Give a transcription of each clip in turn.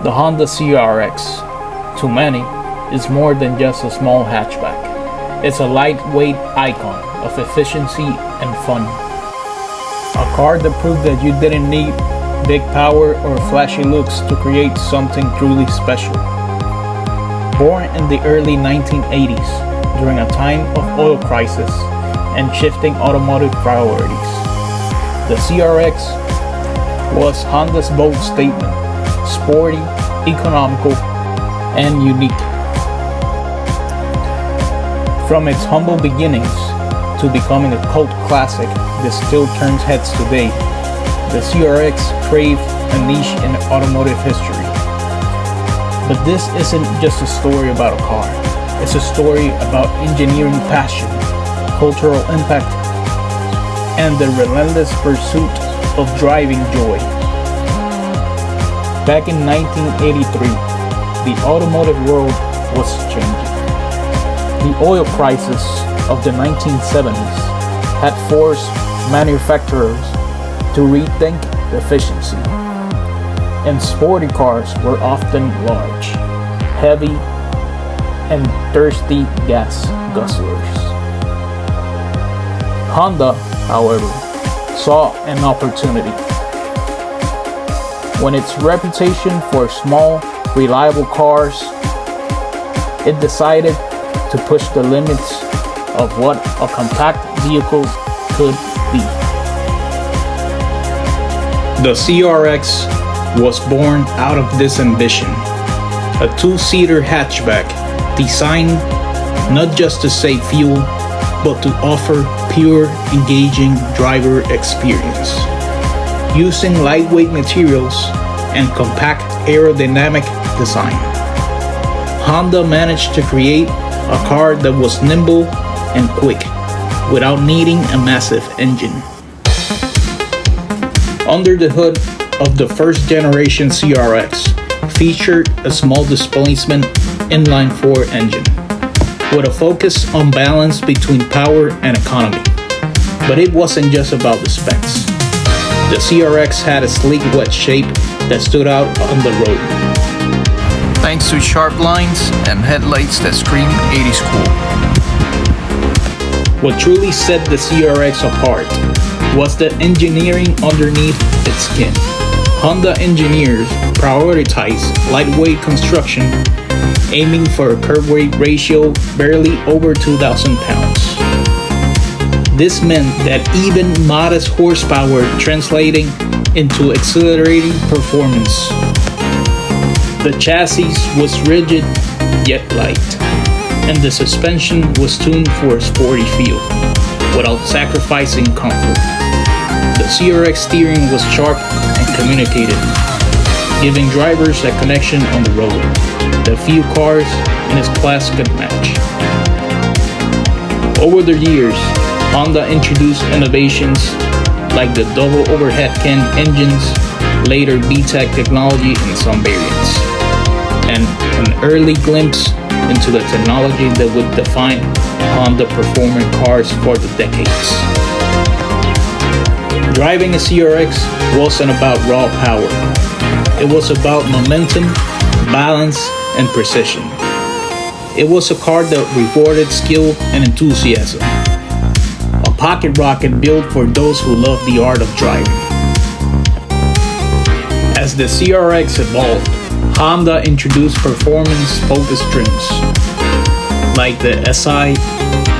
The Honda CRX, to many, is more than just a small hatchback. It's a lightweight icon of efficiency and fun. A car that proved that you didn't need big power or flashy looks to create something truly special. Born in the early 1980s, during a time of oil crisis and shifting automotive priorities, the CRX was Honda's bold statement: sporty, economical, and unique. From its humble beginnings to becoming a cult classic that still turns heads today, the CRX craved a niche in automotive history. But this isn't just a story about a car. It's a story about engineering passion, cultural impact, and the relentless pursuit of driving joy. Back in 1983, the automotive world was changing. The oil crisis of the 1970s had forced manufacturers to rethink efficiency, and sporty cars were often large, heavy, and thirsty gas guzzlers. Honda, however, saw an opportunity. When its reputation for small, reliable cars, it decided to push the limits of what a compact vehicle could be. The CRX was born out of this ambition, a two-seater hatchback designed not just to save fuel, but to offer pure, engaging driver experience. Using lightweight materials and compact aerodynamic design, Honda managed to create a car that was nimble and quick without needing a massive engine. Under the hood of the first generation CRX featured a small displacement inline-4 engine with a focus on balance between power and economy. But it wasn't just about the specs. The CRX had a sleek wet shape that stood out on the road, thanks to sharp lines and headlights that screamed 80s cool. What truly set the CRX apart was the engineering underneath its skin. Honda engineers prioritized lightweight construction, aiming for a curb weight ratio barely over 2,000 pounds. This meant that even modest horsepower translating into exhilarating performance. The chassis was rigid yet light, and the suspension was tuned for a sporty feel without sacrificing comfort. The CRX steering was sharp and communicative, giving drivers a connection on the road that few cars in its class could match. Over the years, Honda introduced innovations like the double overhead cam engines, later VTEC technology in some variants, and an early glimpse into the technology that would define Honda performance cars for the decades. Driving a CRX wasn't about raw power. It was about momentum, balance, and precision. It was a car that rewarded skill and enthusiasm. A pocket rocket built for those who love the art of driving. As the CRX evolved, Honda introduced performance-focused trims, like the SI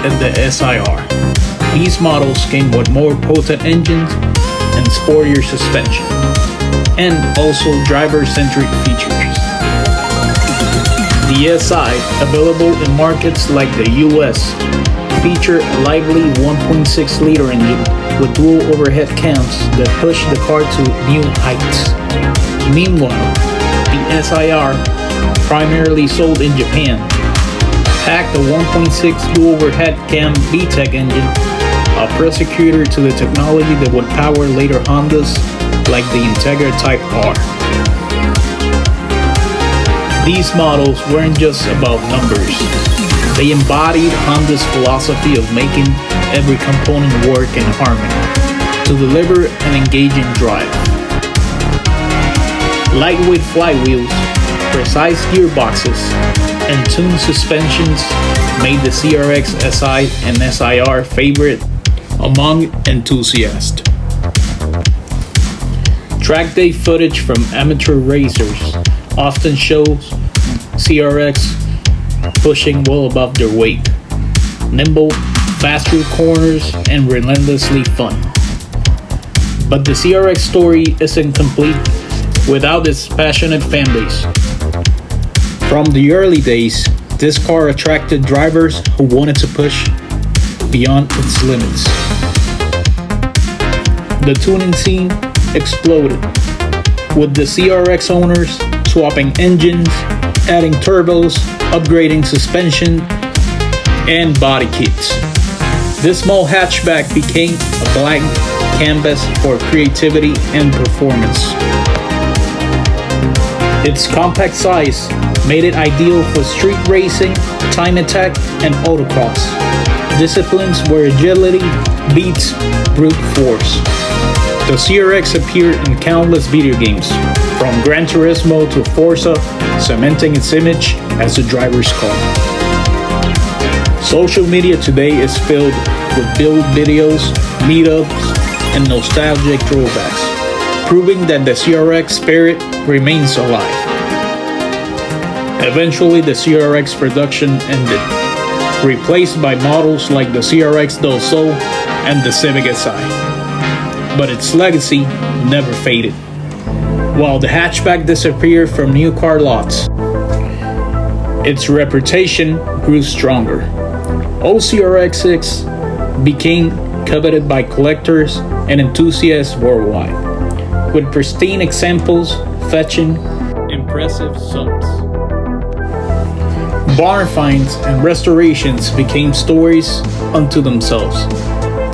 and the SIR. These models came with more potent engines and sportier suspension, and also driver-centric features. The SI, available in markets like the US, featured a lively 1.6-liter engine with dual overhead cams that pushed the car to new heights. Meanwhile, the SIR, primarily sold in Japan, packed a 1.6 dual overhead cam VTEC engine, a prosecutor to the technology that would power later Hondas like the Integra Type R. These models weren't just about numbers. They embodied Honda's philosophy of making every component work in harmony to deliver an engaging drive. Lightweight flywheels, precise gearboxes, and tuned suspensions made the CRX SI and SIR favorite among enthusiasts. Track day footage from amateur racers often shows CRX pushing well above their weight, nimble, fast through corners, and relentlessly fun. But the CRX story isn't complete without its passionate fanbase. From the early days, this car attracted drivers who wanted to push beyond its limits. The tuning scene exploded, with the CRX owners swapping engines, adding turbos, upgrading suspension, and body kits. This small hatchback became a blank canvas for creativity and performance. Its compact size made it ideal for street racing, time attack, and autocross, disciplines where agility beats brute force. The CRX appeared in countless video games, from Gran Turismo to Forza, cementing its image as a driver's car. Social media today is filled with build videos, meetups, and nostalgic throwbacks, proving that the CRX spirit remains alive. Eventually, the CRX production ended, replaced by models like the CRX Del Sol and the Civic Si. But its legacy never faded. While the hatchback disappeared from new car lots, its reputation grew stronger. OCRX6 became coveted by collectors and enthusiasts worldwide, with pristine examples fetching impressive sums. Barn finds and restorations became stories unto themselves.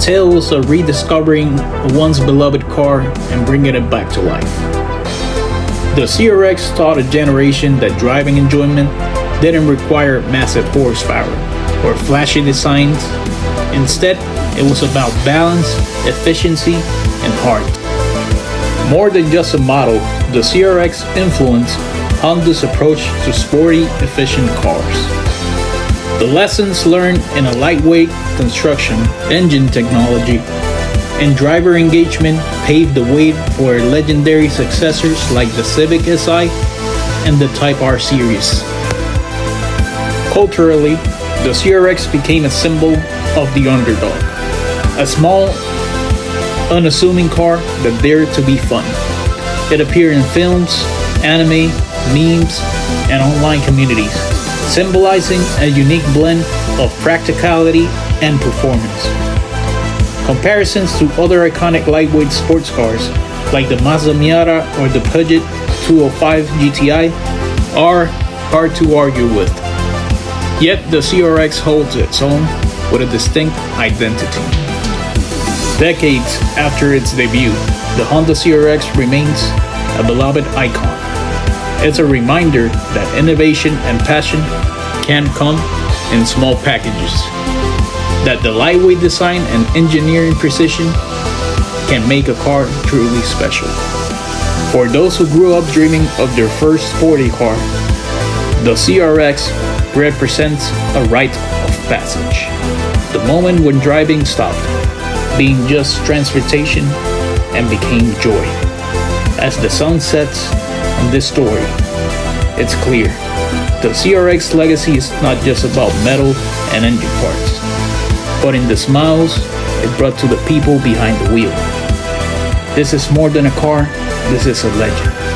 Tales of rediscovering a once beloved car and bringing it back to life. The CRX taught a generation that driving enjoyment didn't require massive horsepower or flashy designs. Instead, it was about balance, efficiency, and heart. More than just a model, the CRX influenced Honda's approach to sporty, efficient cars. The lessons learned in a lightweight construction, engine technology, and driver engagement paved the way for legendary successors like the Civic Si and the Type R series. Culturally, the CRX became a symbol of the underdog, a small, unassuming car that dared to be fun. It appeared in films, anime, memes, and online communities, symbolizing a unique blend of practicality and performance. Comparisons to other iconic lightweight sports cars like the Mazda Miata or the Peugeot 205 GTI are hard to argue with. Yet the CRX holds its own with a distinct identity. Decades after its debut, the Honda CRX remains a beloved icon. It's a reminder that innovation and passion can come in small packages, that the lightweight design and engineering precision can make a car truly special. For those who grew up dreaming of their first sporty car, the CRX represents a rite of passage. The moment when driving stopped being just transportation and became joy. As the sun sets on this story, it's clear the CRX legacy is not just about metal and engine parts, but in the smiles it brought to the people behind the wheel. This is more than a car, this is a legend.